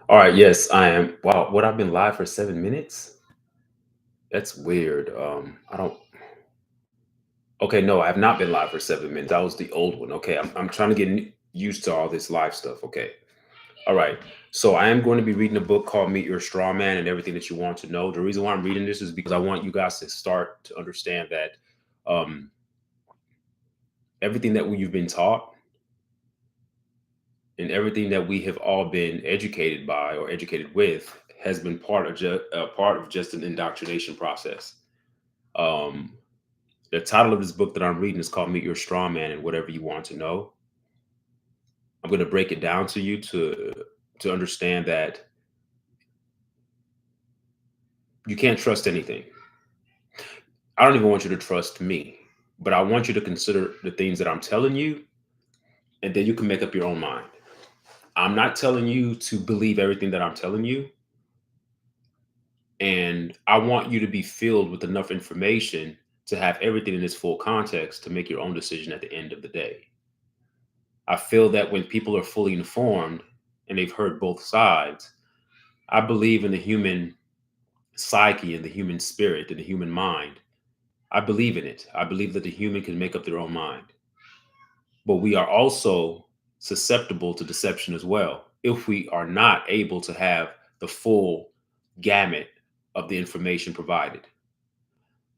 All right, yes, I am. Wow, what I've been live for 7 minutes? That's weird. I don't. Okay, no, I have not been live for 7 minutes. That was the old one. Okay, I'm trying to get used to all this live stuff. Okay, all right. So I am going to be reading a book called "Meet Your Strawman" and everything that you want to know. The reason why I'm reading this is because I want you guys to start to understand that um, everything that you've been taught and everything that we have all been educated by or educated with has been part of just an indoctrination process. Um, the title of this book that I'm reading is called Meet Your Straw Man and Whatever You Want to Know. I'm going to break it down to you to understand that you can't trust anything. I don't even want you to trust me, but I want you to consider the things that I'm telling you, and then you can make up your own mind. I'm not telling you to believe everything that I'm telling you, and I want you to be filled with enough information to have everything in its full context to make your own decision at the end of the day. I feel that when people are fully informed and they've heard both sides, I believe in the human psyche and the human spirit and the human mind. I believe in it. I believe that the human can make up their own mind. But we are also susceptible to deception as well if we are not able to have the full gamut of the information provided.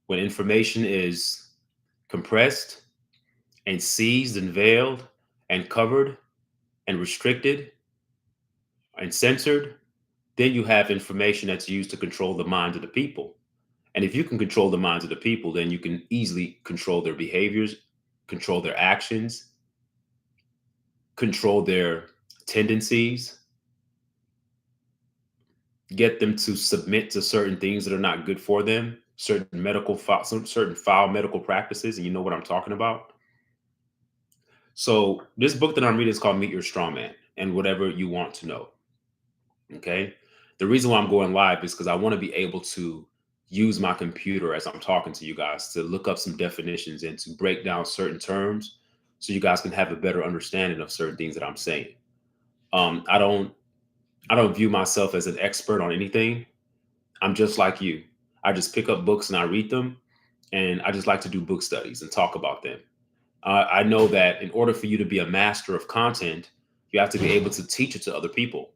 When information is compressed and seized and veiled and covered and restricted and censored, then you have information that's used to control the minds of the people. And if you can control the minds of the people, then you can easily control their behaviors, control their actions, control their tendencies, get them to submit to certain things that are not good for them, certain foul medical practices, and you know what I'm talking about. So this book that I'm reading is called Meet Your Straw Man and Whatever You Want to Know. Okay. The reason why I'm going live is because I want to be able to use my computer as I'm talking to you guys to look up some definitions and to break down certain terms so you guys can have a better understanding of certain things that I'm saying. Um, I don't I don't view myself as an expert on anything. I'm just like you. I just pick up books and I read them, and I just like to do book studies and talk about them. I know that in order for you to be a master of content, you have to be able to teach it to other people.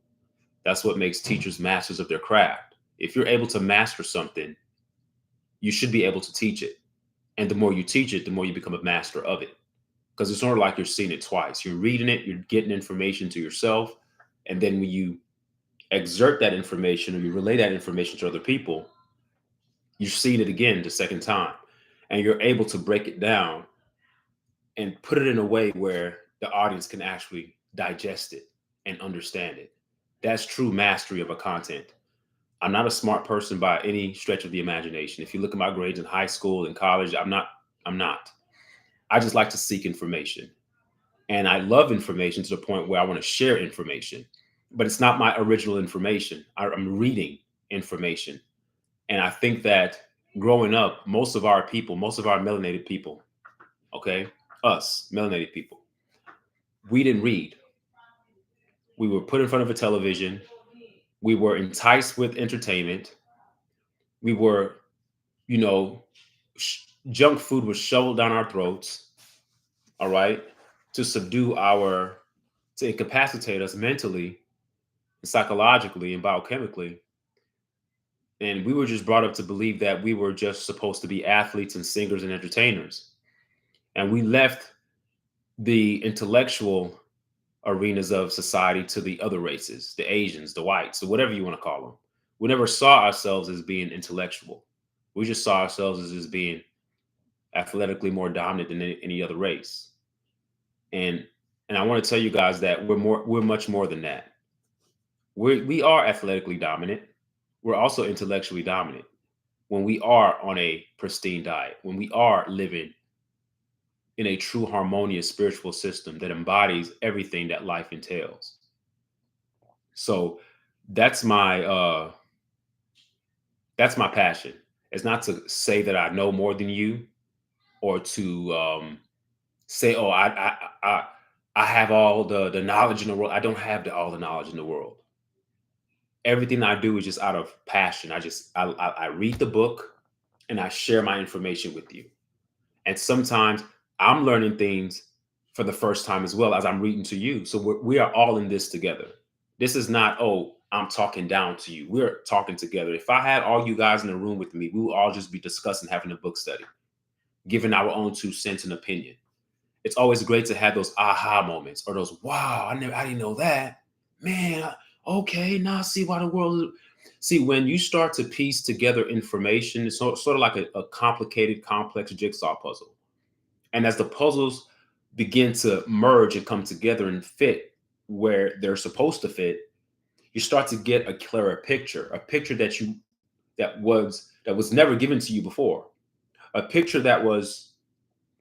That's what makes teachers masters of their craft. If you're able to master something, you should be able to teach it. And the more you teach it, the more you become a master of it. Because it's sort of like you're seeing it twice. You're reading it, you're getting information to yourself. And then when you exert that information or you relay that information to other people, you're seeing it again the second time. And you're able to break it down and put it in a way where the audience can actually digest it and understand it. That's true mastery of a content. I'm not a smart person by any stretch of the imagination. If you look at my grades in high school and college, I'm not. I'm not. I just like to seek information. And I love information to the point where I want to share information. But it's not my original information. I'm reading information. And I think that growing up, most of our melanated people, okay, us, melanated people, we didn't read. We were put in front of a television. We were enticed with entertainment. We were, you know, junk food was shoveled down our throats, all right, to to incapacitate us mentally, psychologically, and biochemically. And we were just brought up to believe that we were just supposed to be athletes and singers and entertainers. And we left the intellectual arenas of society to the other races, the Asians, the whites, or whatever you want to call them. We never saw ourselves as being intellectual. We just saw ourselves as being athletically more dominant than any other race. And I want to tell you guys that we're much more than that. We are athletically dominant. We're also intellectually dominant when we are on a pristine diet, when we are living in a true harmonious spiritual system that embodies everything that life entails. So that's my uh that's my passion. It's not to say that I know more than you or to say, oh, I have all the knowledge in the world. I don't have all the knowledge in the world. Everything I do is just out of passion. I read the book and I share my information with you. And sometimes I'm learning things for the first time as well as I'm reading to you. So we are all in this together. This is not, oh, I'm talking down to you. We're talking together. If I had all you guys in the room with me, we would all just be discussing having a book study, giving our own 2 cents and opinion. It's always great to have those aha moments or those, wow, I didn't know that. Man, okay, now I see why the world is. See, when you start to piece together information, it's sort of like a complicated, complex jigsaw puzzle. And as the puzzles begin to merge and come together and fit where they're supposed to fit, you start to get a clearer picture, a picture that was never given to you before, a picture that was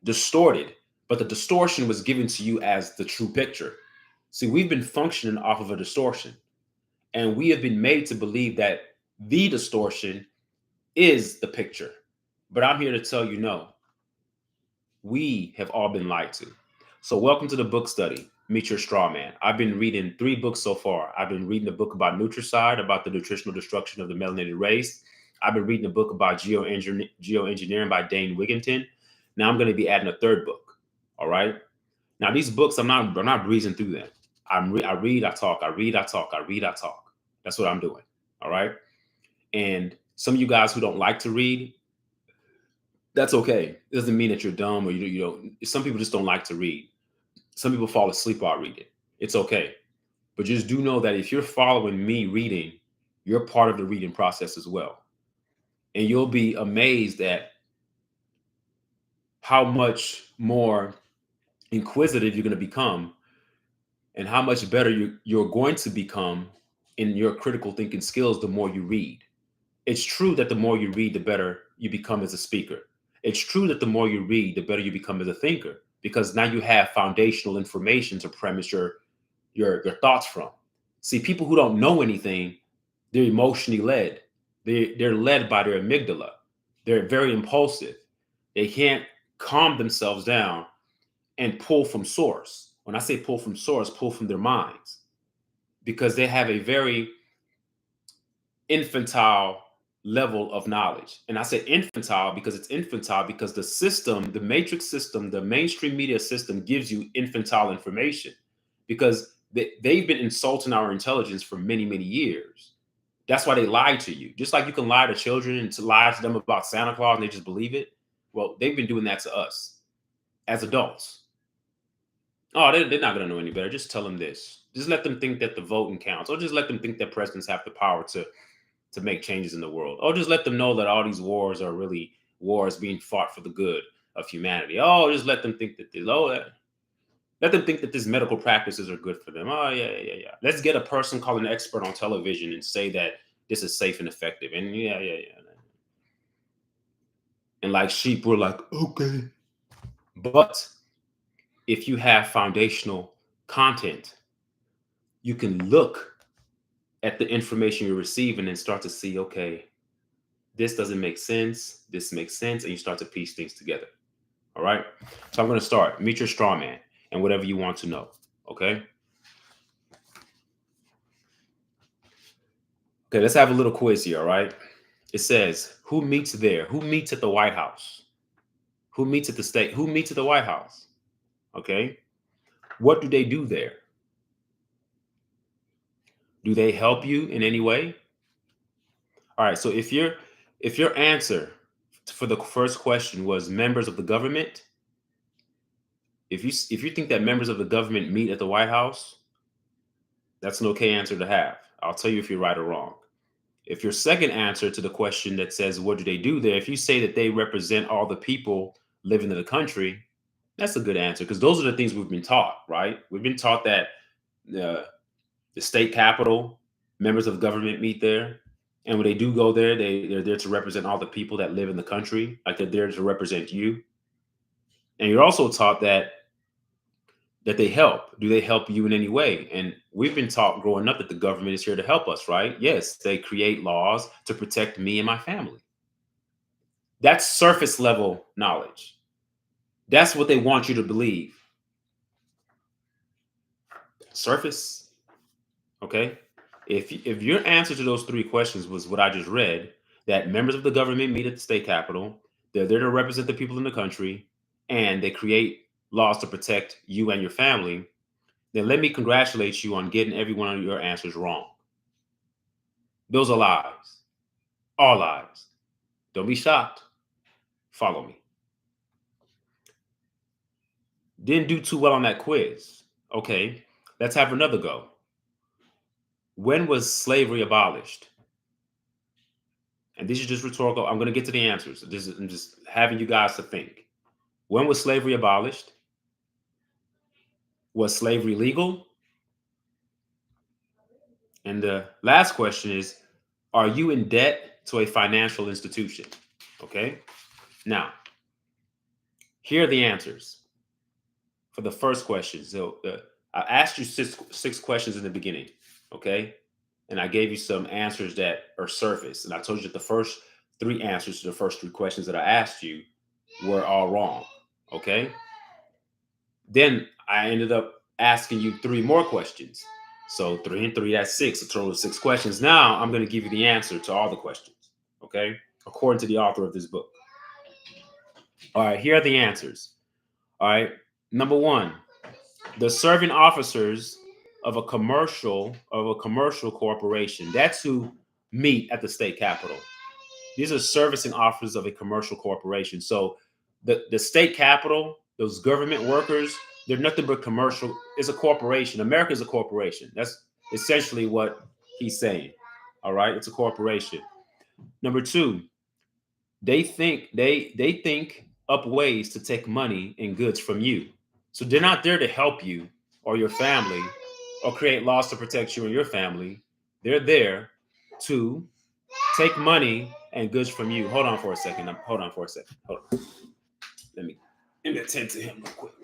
distorted, but the distortion was given to you as the true picture. See, we've been functioning off of a distortion, and we have been made to believe that the distortion is the picture. But I'm here to tell you no, we have all been lied to. So, welcome to the book study, Meet Your Straw Man. I've been reading 3 books so far. I've been reading a book about nutricide, about the nutritional destruction of the melanated race. I've been reading a book about geoengineering by Dane Wigington. Now I'm going to be adding a 3rd book. All right. Now these books, I'm not breezing through them. I read, I talk, I read, I talk, I read, I talk. That's what I'm doing. All right. And some of you guys who don't like to read, that's okay. It doesn't mean that you're dumb or you don't. Some people just don't like to read. Some people fall asleep while reading. It's okay. But just do know that if you're following me reading, you're part of the reading process as well. And you'll be amazed at how much more inquisitive you're going to become and how much better you're going to become in your critical thinking skills the more you read. It's true that the more you read, the better you become as a speaker. It's true that the more you read, the better you become as a thinker, because now you have foundational information to premise your thoughts from. See, people who don't know anything, they're emotionally led. They're led by their amygdala. They're very impulsive. They can't calm themselves down and pull from source. When I say pull from source, pull from their minds, because they have a very infantile level of knowledge. And I say infantile because it's infantile because the system, the matrix system, the mainstream media system gives you infantile information because they've been insulting our intelligence for many, many years. That's why they lie to you. Just like you can lie to children and to lie to them about Santa Claus and they just believe it. Well, they've been doing that to us as adults. Oh, they're not going to know any better. Just tell them this. Just let them think that the voting counts, or just let them think that presidents have the power to make changes in the world. Or just let them know that all these wars are really wars being fought for the good of humanity. Oh, just let them think that let them think that these medical practices are good for them. Oh, yeah, yeah, yeah. Let's get a person called an expert on television and say that this is safe and effective. And yeah, yeah, yeah. And like sheep, we're like, okay. But if you have foundational content, you can look at the information you're receiving and start to see, okay, this doesn't make sense. This makes sense. And you start to piece things together. All right. So I'm going to start. Meet your straw man and whatever you want to know. Okay. Okay. Let's have a little quiz here. All right. It says, who meets there? Who meets at the White House? Who meets at the state? Who meets at the White House? Okay. What do they do there? Do they help you in any way? All right. So if your answer for the first question was members of the government, if you think that members of the government meet at the White House, that's an okay answer to have. I'll tell you if you're right or wrong. If your second answer to the question that says, what do they do there? If you say that they represent all the people living in the country, that's a good answer because those are the things we've been taught, right? We've been taught that the state capitol, members of government meet there. And when they do go there, they're there to represent all the people that live in the country, like they're there to represent you. And you're also taught that they help. Do they help you in any way? And we've been taught growing up that the government is here to help us, right? Yes, they create laws to protect me and my family. That's surface level knowledge. That's what they want you to believe. Surface, okay? If your answer to those three questions was what I just read, that members of the government meet at the state capitol, they're there to represent the people in the country, and they create laws to protect you and your family, then let me congratulate you on getting every one of your answers wrong. Those are lies. All lies. Don't be shocked. Follow me. Didn't do too well on that quiz. Okay, let's have another go. When was slavery abolished? And these are just rhetorical. I'm going to get to the answers. I'm just having you guys to think. When was slavery abolished? Was slavery legal? And the last question is, are you in debt to a financial institution? Okay. Now, here are the answers for the first question. So I asked you six questions in the beginning. Okay. And I gave you some answers that are surface. And I told you that the first three answers to the first three questions that I asked you were all wrong. Okay. Then I ended up asking you three more questions. So 3 and 3, that's 6, a total of 6 questions. Now I'm going to give you the answer to all the questions. Okay. According to the author of this book. All right. Here are the answers. All right. Number 1, the serving officers of a commercial corporation. That's who meet at the state capitol. These are servicing officers of a commercial corporation. So the state capitol, those government workers, they're nothing but commercial. It's a corporation. America is a corporation. That's essentially what he's saying. All right, it's a corporation. Number 2, they think up ways to take money and goods from you. So they're not there to help you or your family or create laws to protect you and your family. They're there to take money and goods from you. Hold on for a second. Hold on. Let me attend to him real quick.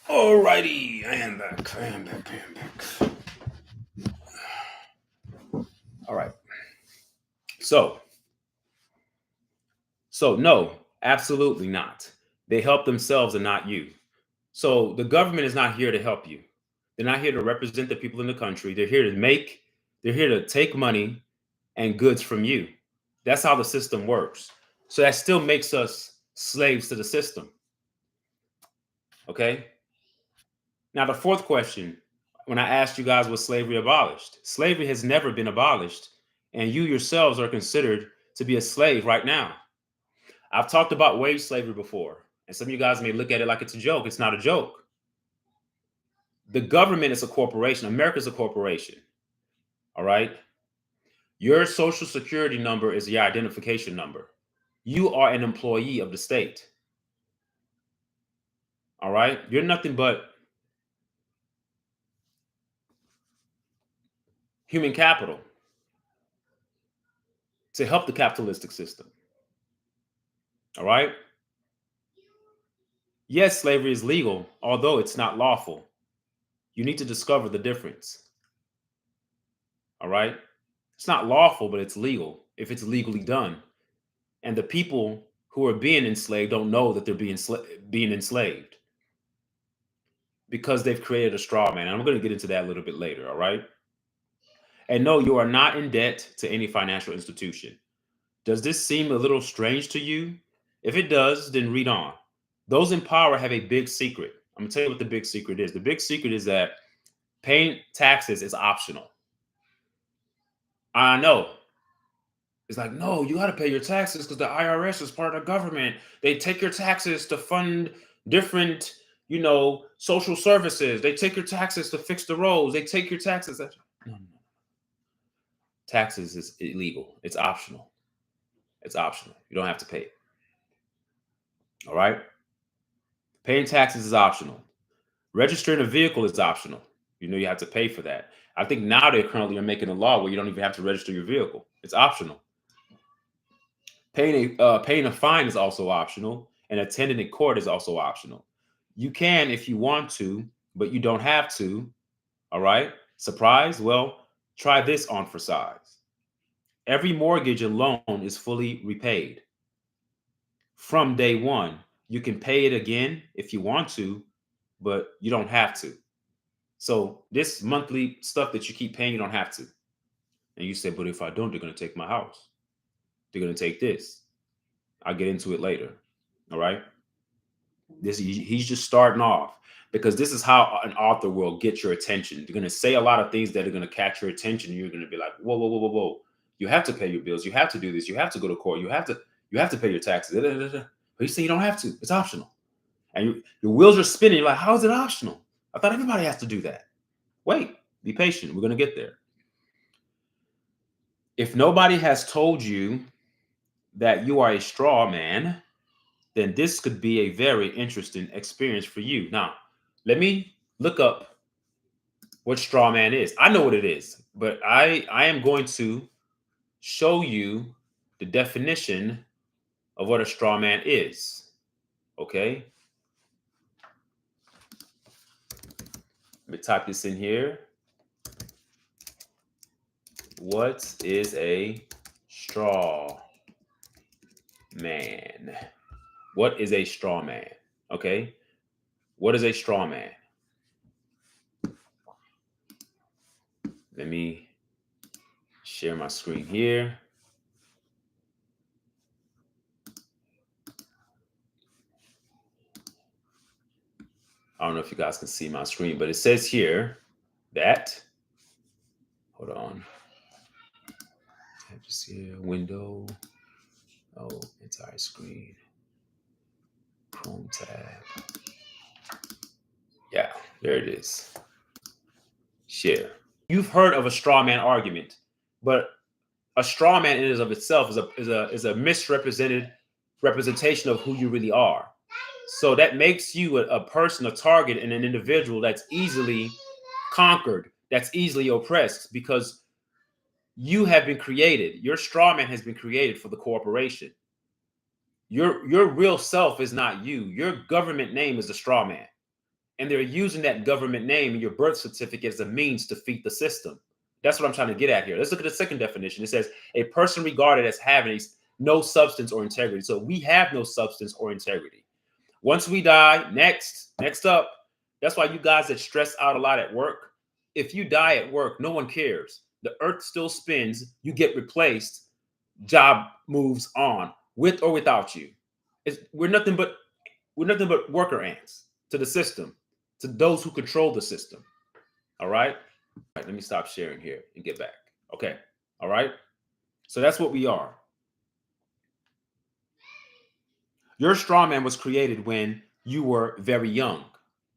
Alrighty, I am back. All right. So no, absolutely not. They help themselves and not you. So the government is not here to help you. They're not here to represent the people in the country. They're here to take money and goods from you. That's how the system works. So that still makes us slaves to the system. Okay. Now, the fourth question, when I asked you guys, was slavery abolished? Slavery has never been abolished, and you yourselves are considered to be a slave right now. I've talked about wage slavery before, and some of you guys may look at it like it's a joke. It's not a joke. The government is a corporation. America is a corporation. All right. Your social security number is your identification number. You are an employee of the state. All right. You're nothing but human capital to help the capitalistic system. All right. Yes, slavery is legal, although it's not lawful. You need to discover the difference. All right. It's not lawful, but it's legal if it's legally done. And the people who are being enslaved don't know that they're being enslaved because they've created a straw man. And I'm going to get into that a little bit later. All right. And no, you are not in debt to any financial institution. Does this seem a little strange to you? If it does, then read on. Those in power have a big secret. I'm going to tell you what the big secret is. The big secret is that paying taxes is optional. I know. It's like, no, you got to pay your taxes because the IRS is part of the government. They take your taxes to fund different, social services. They take your taxes to fix the roads. They take your taxes. No. Taxes is illegal. It's optional. It's optional. You don't have to pay it. All right. Paying taxes is optional. Registering a vehicle is optional. You have to pay for that. I think now they currently are making a law where you don't even have to register your vehicle. It's optional. Paying a fine is also optional, and attending a court is also optional. You can if you want to, but you don't have to. All right. Surprise? Well, try this on for size. Every mortgage and loan is fully repaid from day one. You can pay it again if you want to, but you don't have to. So this monthly stuff that you keep paying, you don't have to. And you say, but if I don't, they're going to take my house. They're going to take this. I'll get into it later. All right. He's just starting off, because this is how an author will get your attention. They're going to say a lot of things that are going to catch your attention. And you're going to be like, whoa, whoa, whoa, whoa, whoa. You have to pay your bills. You have to do this. You have to go to court. You have to pay your taxes. But you say you don't have to. It's optional. And your wheels are spinning. You're like, how is it optional? I thought everybody has to do that. Wait, be patient. We're going to get there. If nobody has told you that you are a straw man, then this could be a very interesting experience for you. Now, let me look up what straw man is. I know what it is, but I am going to show you the definition of what a straw man is. Okay? Let me type this in here. What is a straw man? What is a straw man? Okay? What is a straw man? Let me share my screen here. I don't know if you guys can see my screen, but it says here that, hold on. Tab just here, window. Oh, entire screen. Chrome tab. Yeah, there it is. Share. You've heard of a straw man argument, but a straw man in and of itself is a misrepresented representation of who you really are. So that makes you a person, a target, and an individual that's easily conquered, that's easily oppressed, because you have been created. Your straw man has been created for the corporation. Your real self is not you. Your government name is a straw man. And they're using that government name in your birth certificate as a means to feed the system. That's what I'm trying to get at here. Let's look at the second definition. It says a person regarded as having no substance or integrity. So we have no substance or integrity. Once we die, next up, that's why you guys that stress out a lot at work, if you die at work, no one cares. The earth still spins, you get replaced, job moves on, with or without you. We're nothing but worker ants to the system, to those who control the system. All right? Let me stop sharing here and get back. Okay. All right? So that's what we are. Your straw man was created when you were very young.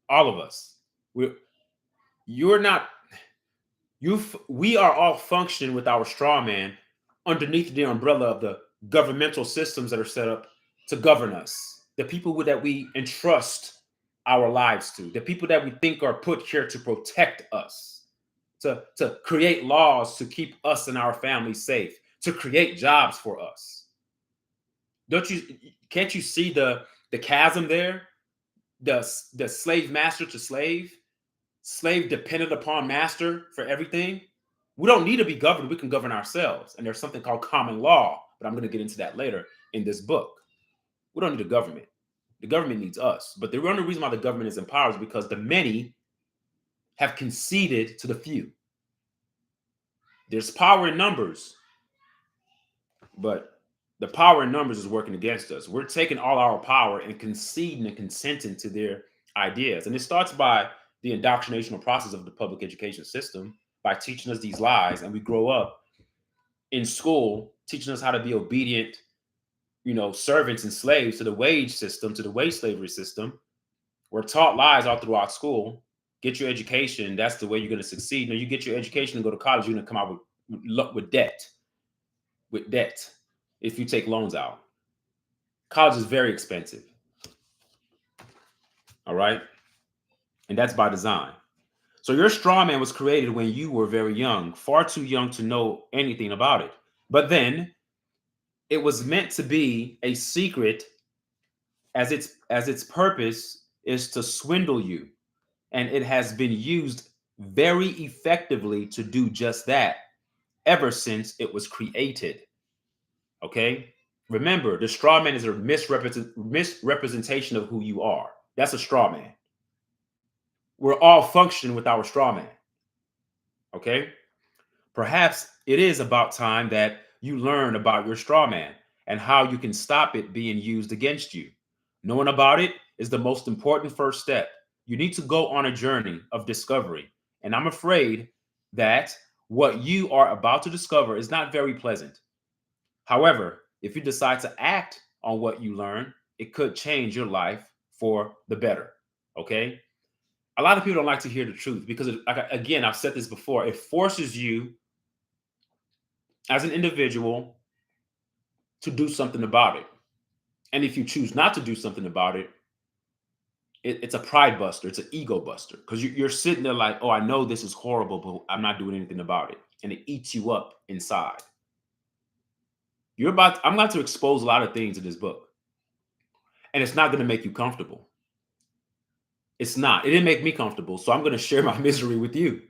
All of us. We are all functioning with our straw man underneath the umbrella of the governmental systems that are set up to govern us. The people that we entrust our lives to, the people that we think are put here to protect us, to create laws to keep us and our families safe, to create jobs for us. Can't you see the chasm there? The slave master to slave dependent upon master for everything. We don't need to be governed. We can govern ourselves. And there's something called common law, but I'm going to get into that later in this book. We don't need a government. The government needs us. But the only reason why the government is in power is because the many have conceded to the few. There's power in numbers, but the power in numbers is working against us. We're taking all our power and conceding and consenting to their ideas. And it starts by the indoctrinational process of the public education system, by teaching us these lies. And we grow up in school teaching us how to be obedient, servants and slaves to the wage system, to the wage slavery system. We're taught lies all throughout school. Get your education. That's the way you're going to succeed. You get your education and go to college, you're going to come out with debt. With debt. If you take loans out. College is very expensive. All right? And that's by design. So your straw man was created when you were very young, far too young to know anything about it. But then It was meant to be a secret, as its purpose is to swindle you, and it has been used very effectively to do just that ever since it was created. Okay? Remember, the straw man is a misrepresentation of who you are. That's a straw man. We're all functioning with our straw man. Okay? Perhaps it is about time that you learn about your straw man and how you can stop it being used against you. Knowing about it is the most important first step. You need to go on a journey of discovery. And I'm afraid that what you are about to discover is not very pleasant. However, if you decide to act on what you learn, it could change your life for the better. Okay? A lot of people don't like to hear the truth because, again, I've said this before, it forces you as an individual to do something about it. And if you choose not to do something about it, it's a pride buster. It's an ego buster because you're sitting there like, oh, I know this is horrible, but I'm not doing anything about it. And it eats you up inside. I'm about to expose a lot of things in this book. And it's not going to make you comfortable. It's not. It didn't make me comfortable. So I'm going to share my misery with you.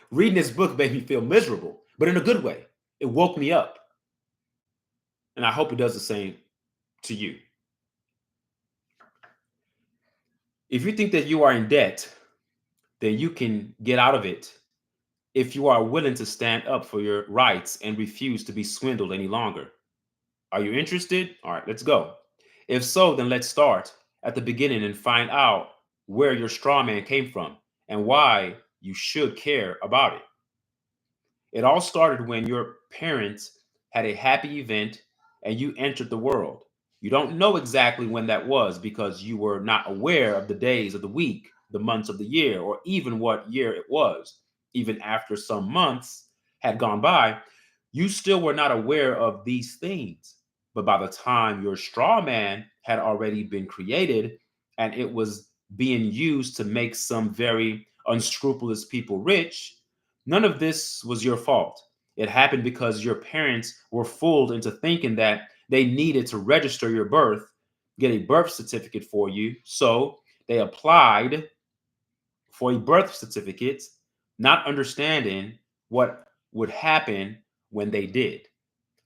Reading this book made me feel miserable, but in a good way. It woke me up. And I hope it does the same to you. If you think that you are in debt, then you can get out of it if you are willing to stand up for your rights and refuse to be swindled any longer. Are you interested? All right, let's go. If so, then let's start at the beginning and find out where your straw man came from and why you should care about it. It all started when your parents had a happy event and you entered the world. You don't know exactly when that was because you were not aware of the days of the week, the months of the year, or even what year it was. Even after some months had gone by, you still were not aware of these things. But by the time your straw man had already been created and it was being used to make some very unscrupulous people rich, none of this was your fault. It happened because your parents were fooled into thinking that they needed to register your birth, get a birth certificate for you. So they applied for a birth certificate, not understanding what would happen when they did.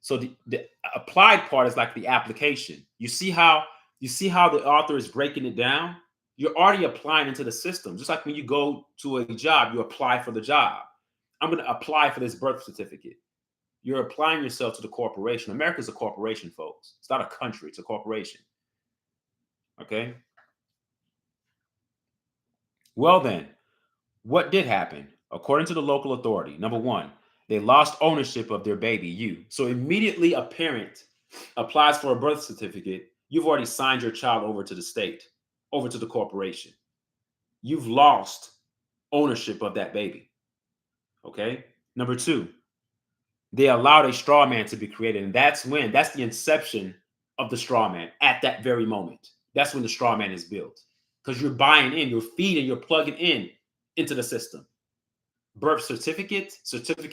So the applied part is like the application. You see how the author is breaking it down? You're already applying into the system. Just like when you go to a job, you apply for the job. I'm going to apply for this birth certificate. You're applying yourself to the corporation. America's a corporation, folks. It's not a country, it's a corporation. Okay? Well, then, what did happen? According to the local authority, number one, they lost ownership of their baby, you. So immediately a parent applies for a birth certificate, you've already signed your child over to the state, over to the corporation. You've lost ownership of that baby. Okay? Number two, they allowed a straw man to be created. And that's the inception of the straw man at that very moment. That's when the straw man is built. Because you're buying in, you're feeding, you're plugging in into the system. Birth certificate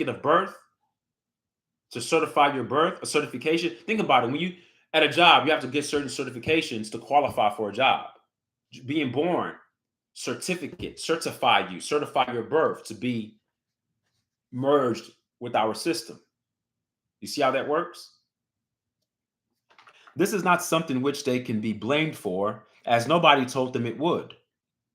of birth, to certify your birth, a certification. Think about it. When you at a job, you have to get certain certifications to qualify for a job. Being born, certify your birth to be merged with our system. You see how that works? This is not something which they can be blamed for, as nobody told them it would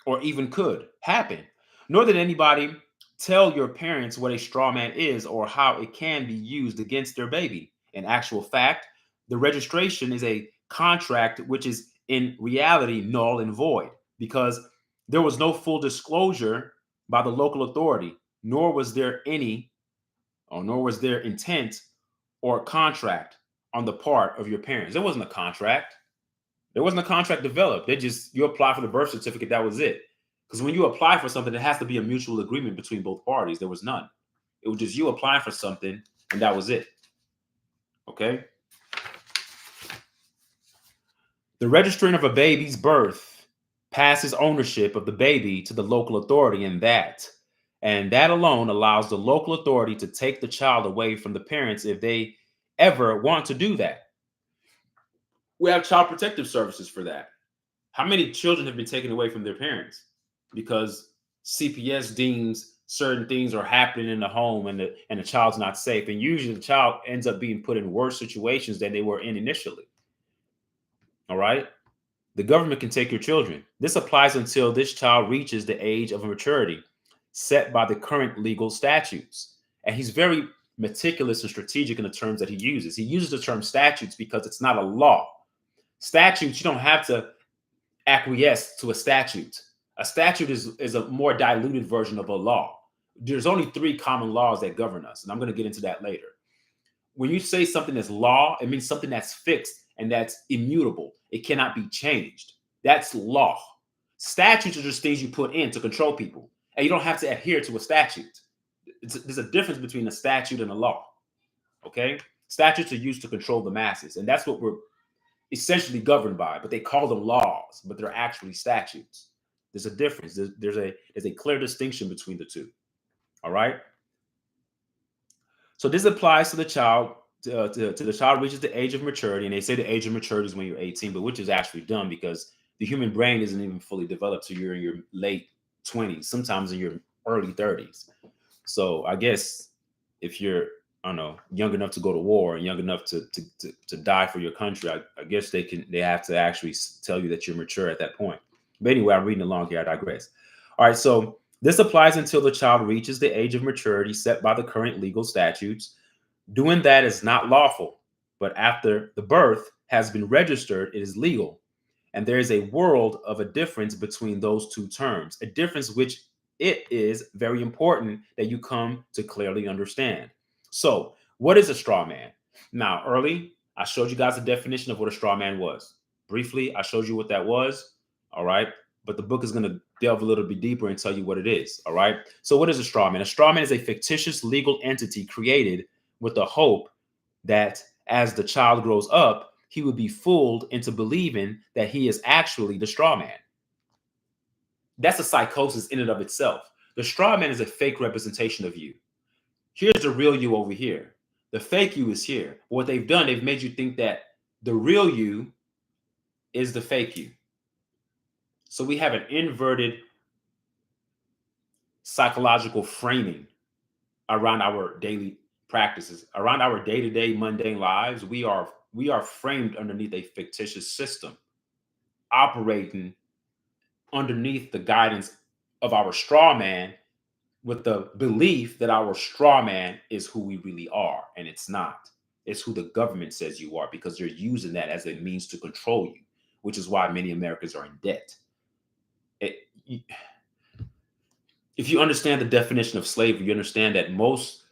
or even could happen. Nor did anybody tell your parents what a straw man is or how it can be used against their baby. In actual fact, the registration is a contract which is in reality null and void because there was no full disclosure by the local authority, nor was there intent or contract on the part of your parents. There wasn't a contract. There wasn't a contract developed. You apply for the birth certificate, that was it. Because when you apply for something, it has to be a mutual agreement between both parties. There was none. It was just you applying for something, and that was it. Okay? The registering of a baby's birth passes ownership of the baby to the local authority, and that alone allows the local authority to take the child away from the parents if they ever want to do that. We have child protective services for that. How many children have been taken away from their parents because CPS deems certain things are happening in the home and the child's not safe? And usually the child ends up being put in worse situations than they were in initially. All right. The government can take your children. This applies until this child reaches the age of maturity set by the current legal statutes. And he's very meticulous and strategic in the terms that he uses. He uses the term statutes because it's not a law. Statutes, you don't have to acquiesce to a statute. A statute is a more diluted version of a law. There's only 3 common laws that govern us, and I'm going to get into that later. When you say something is law, it means something that's fixed and that's immutable. It cannot be changed. That's law. Statutes are just things you put in to control people, and you don't have to adhere to a statute. There's a difference between a statute and a law. Okay? Statutes are used to control the masses, and that's what we're essentially governed by, but they call them laws, but they're actually statutes. There's a difference. There's a clear distinction between the two. All right. So this applies to the child, to the child reaches the age of maturity, and they say the age of maturity is when you're 18, but which is actually dumb because the human brain isn't even fully developed till you're in your late 20s, sometimes in your early 30s. So I guess if you're, I don't know, young enough to go to war and young enough to die for your country, I guess they have to actually tell you that you're mature at that point. But anyway, I'm reading along here. I digress. All right, so this applies until the child reaches the age of maturity set by the current legal statutes. Doing that is not lawful, but after the birth has been registered, it is legal. And there is a world of a difference between those two terms, a difference which it is very important that you come to clearly understand. So, what is a straw man? Now, early, I showed you guys the definition of what a straw man was. Briefly, I showed you what that was. All right. But the book is going to delve a little bit deeper and tell you what it is. All right. So, what is a straw man? A straw man is a fictitious legal entity created with the hope that as the child grows up, he would be fooled into believing that he is actually the straw man. That's a psychosis in and of itself. The straw man is a fake representation of you. Here's the real you over here. The fake you is here. What they've done, they've made you think that the real you is the fake you. So we have an inverted psychological framing around our daily practices, around our day-to-day mundane lives. We are framed underneath a fictitious system, operating underneath the guidance of our straw man, with the belief that our straw man is who we really are, and it's not. It's who the government says you are, because they're using that as a means to control you, which is why many Americans are in debt. If you understand the definition of slavery, you understand that most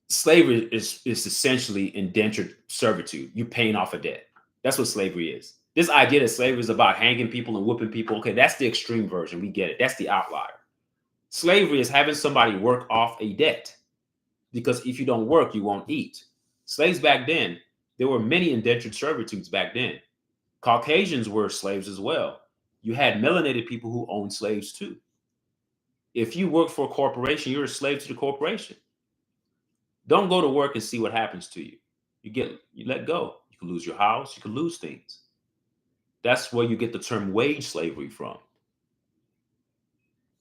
slavery is essentially indentured servitude. You're paying off a debt. That's what slavery is. This idea that slavery is about hanging people and whooping people, okay, that's the extreme version. We get it. That's the outlier. Slavery is having somebody work off a debt, because if you don't work, you won't eat. Slaves back then, there were many indentured servitudes back then. Caucasians were slaves as well. You had melanated people who owned slaves too. If you work for a corporation, you're a slave to the corporation. Don't go to work and see what happens to you. You let go. You can lose your house. You can lose things. That's where you get the term wage slavery from.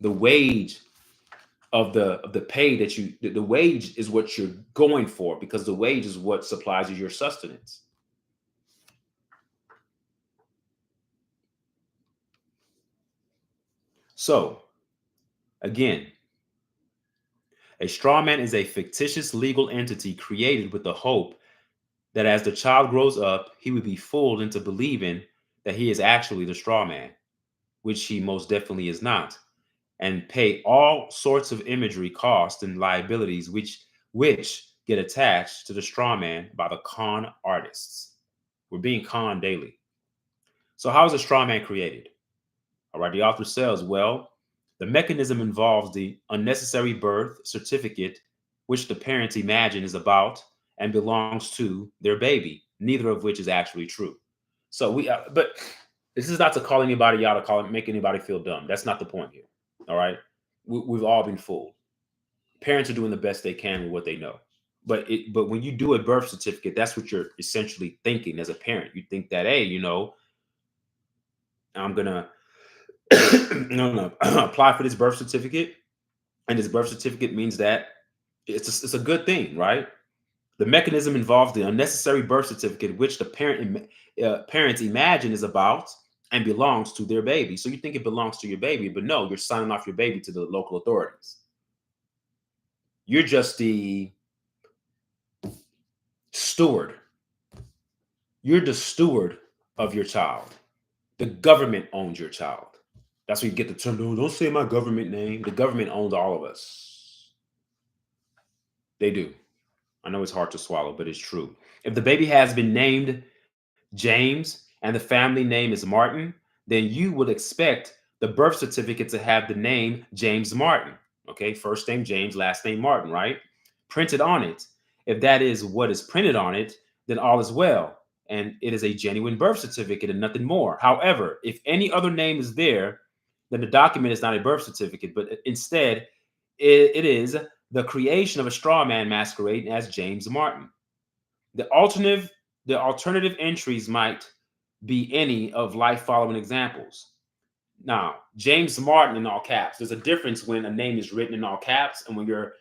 The wage of the pay that the wage is what you're going for, because the wage is what supplies you your sustenance. So, again, a straw man is a fictitious legal entity created with the hope that as the child grows up, he would be fooled into believing that he is actually the straw man, which he most definitely is not, and pay all sorts of imagery, costs, and liabilities which get attached to the straw man by the con artists. We're being conned daily. So how is a straw man created? All right, the author says, well, the mechanism involves the unnecessary birth certificate, which the parents imagine is about and belongs to their baby, neither of which is actually true. So but this is not to call anybody out or make anybody feel dumb. That's not the point here. All right. We've all been fooled. Parents are doing the best they can with what they know. But when you do a birth certificate, that's what you're essentially thinking as a parent. You think that, hey, I'm gonna no, apply for this birth certificate, and this birth certificate means that it's a good thing, right? The mechanism involves the unnecessary birth certificate, which the parents imagine is about and belongs to their baby. So you think it belongs to your baby, but no, you're signing off your baby to the local authorities. You're just the steward. You're the steward of your child. The government owns your child. That's where you get the term, "No, don't say my government name." The government owns all of us. They do. I know it's hard to swallow, but it's true. If the baby has been named James and the family name is Martin, then you would expect the birth certificate to have the name James Martin. Okay, first name James, last name Martin, right? Printed on it. If that is what is printed on it, then all is well. And it is a genuine birth certificate and nothing more. However, if any other name is there, then the document is not a birth certificate, but instead it is the creation of a straw man masquerading as James Martin. The alternative, the alternative entries might be any of life following examples. Now, James Martin in all caps. There's a difference when a name is written in all caps and when your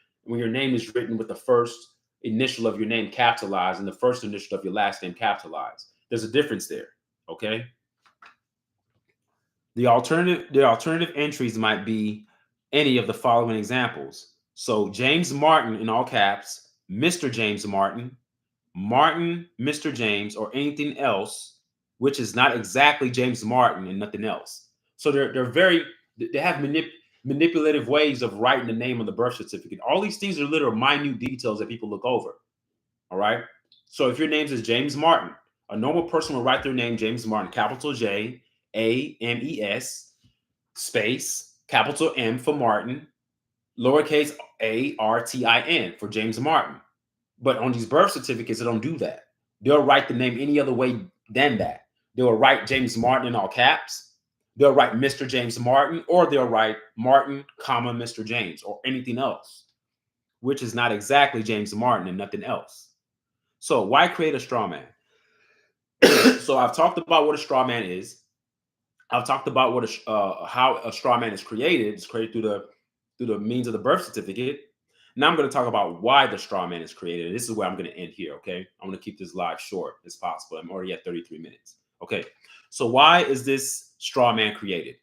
name is written with the first initial of your name capitalized and the first initial of your last name capitalized. There's a difference there. Okay. The alternative entries might be any of the following examples. So James Martin in all caps, Mr. James Martin, Martin, Mr. James, or anything else, which is not exactly James Martin and nothing else. So they have manipulative ways of writing the name on the birth certificate. All these things are little minute details that people look over. All right. So if your name is James Martin, a normal person will write their name James Martin, capital J A M E S, space, capital M for Martin, lowercase a R T I N for James Martin. But on these birth certificates, they don't do that. They'll write the name any other way than that. They'll write James Martin in all caps. They'll write Mr. James Martin, or they'll write Martin, comma, Mr. James, or anything else, which is not exactly James Martin and nothing else. So why create a straw man? So I've talked about what a straw man is. I've talked about how a straw man is created. It's created through the means of the birth certificate. Now I'm going to talk about why the straw man is created. And this is where I'm going to end here. Okay, I'm going to keep this live short as possible. I'm already at 33 minutes. Okay, so why is this straw man created?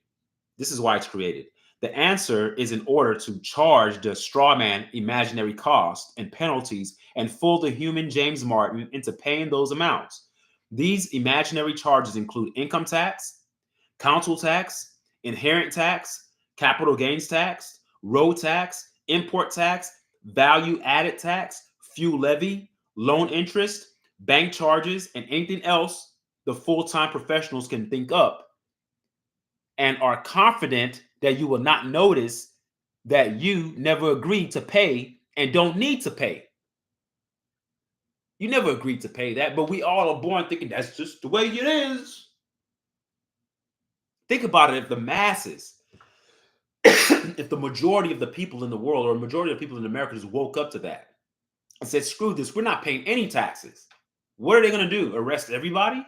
This is why it's created. The answer is in order to charge the straw man imaginary costs and penalties and fool the human James Martin into paying those amounts. These imaginary charges include income tax, council tax, inherent tax, capital gains tax, road tax, import tax, value added tax, fuel levy, loan interest, bank charges, and anything else the full-time professionals can think up, and are confident that you will not notice that you never agreed to pay and don't need to pay. You never agreed to pay that, but we all are born thinking that's just the way it is. Think about it. If the masses, if the majority of the people in the world or a majority of people in America just woke up to that and said, screw this, we're not paying any taxes. What are they going to do? Arrest everybody?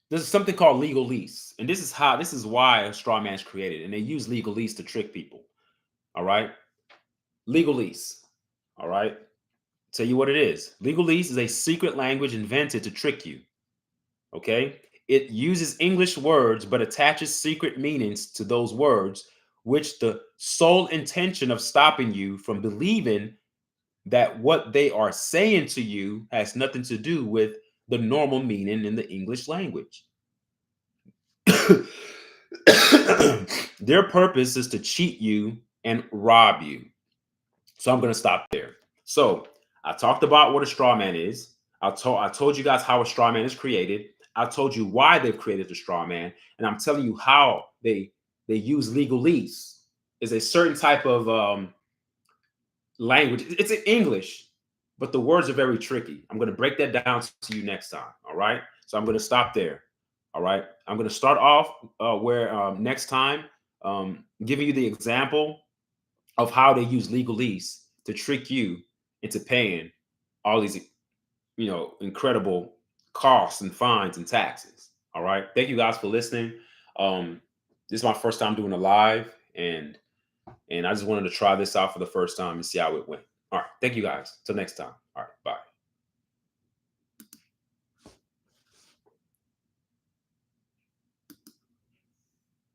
There's something called legal lease. And this is why a straw man is created. And they use legal lease to trick people. All right. Legal lease. All right. Tell you what it is. Legal lease is a secret language invented to trick you. Okay. It uses English words, but attaches secret meanings to those words, which the sole intention of stopping you from believing that what they are saying to you has nothing to do with the normal meaning in the English language. Their purpose is to cheat you and rob you. So I'm going to stop there. So I talked about what a straw man is. I told you guys how a straw man is created. I told you why they've created the straw man, and I'm telling you how they use legalese. Is a certain type of language. It's in English, but the words are very tricky. I'm going to break that down to you next time. All right. So I'm going to stop there. All right. I'm going to start off where next time giving you the example of how they use legalese to trick you into paying all these, incredible costs and fines and taxes. All right. Thank you guys for listening. Um, this is my first time doing a live, and I just wanted to try this out for the first time and see how it went. All right. Thank you guys. Till next time.